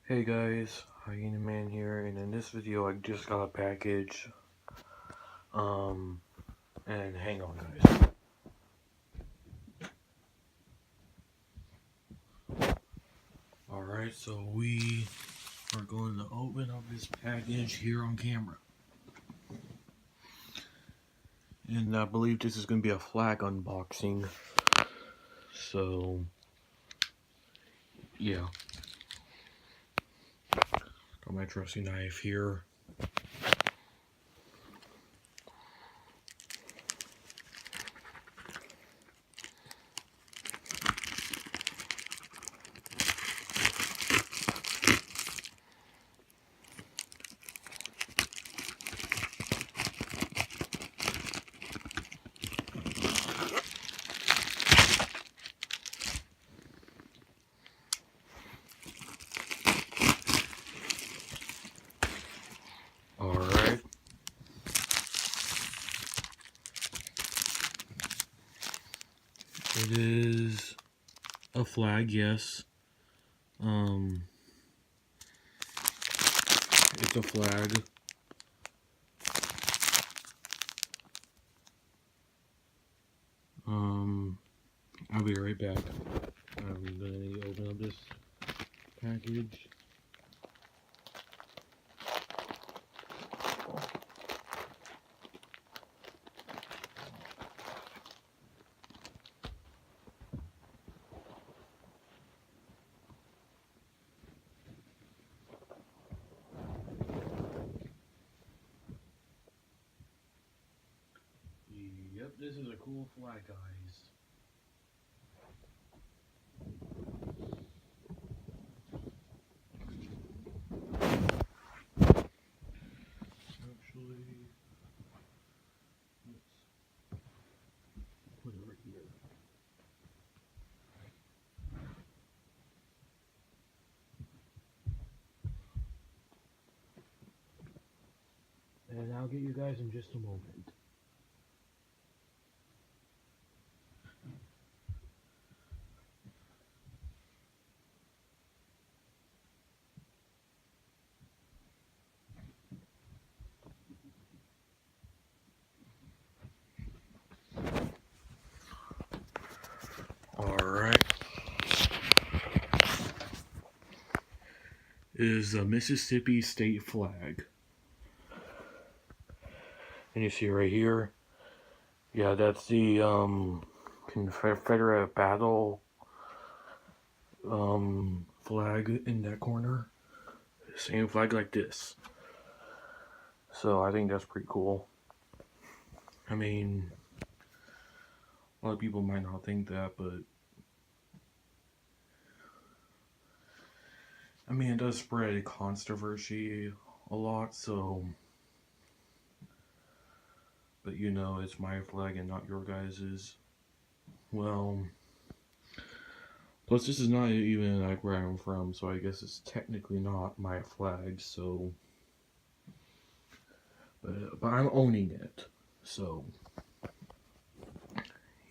Hey guys, Hyena Man here, and in this video I just got a package. And hang on guys. Alright, so we are going to open up this package here on camera. And I believe this is going to be a flag unboxing. So, yeah. Got my trusty knife here. Alright. It is a flag, yes. It's a flag. I'll be right back. I'm gonna open up this package. Yep, this is a cool flag, guys. Actually, let's put it right here. And I'll get you guys in just a moment. Alright. Is a Mississippi state flag. And you see right here, yeah, that's the Confederate battle flag in that corner. Same flag like this. So I think that's pretty cool. I mean, a lot of people might not think that, but I mean, it does spread controversy a lot, so, but you know, it's my flag and not your guys's. Well, plus this is not even like where I'm from, so I guess it's technically not my flag, so, but I'm owning it, so,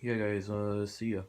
yeah guys, see ya.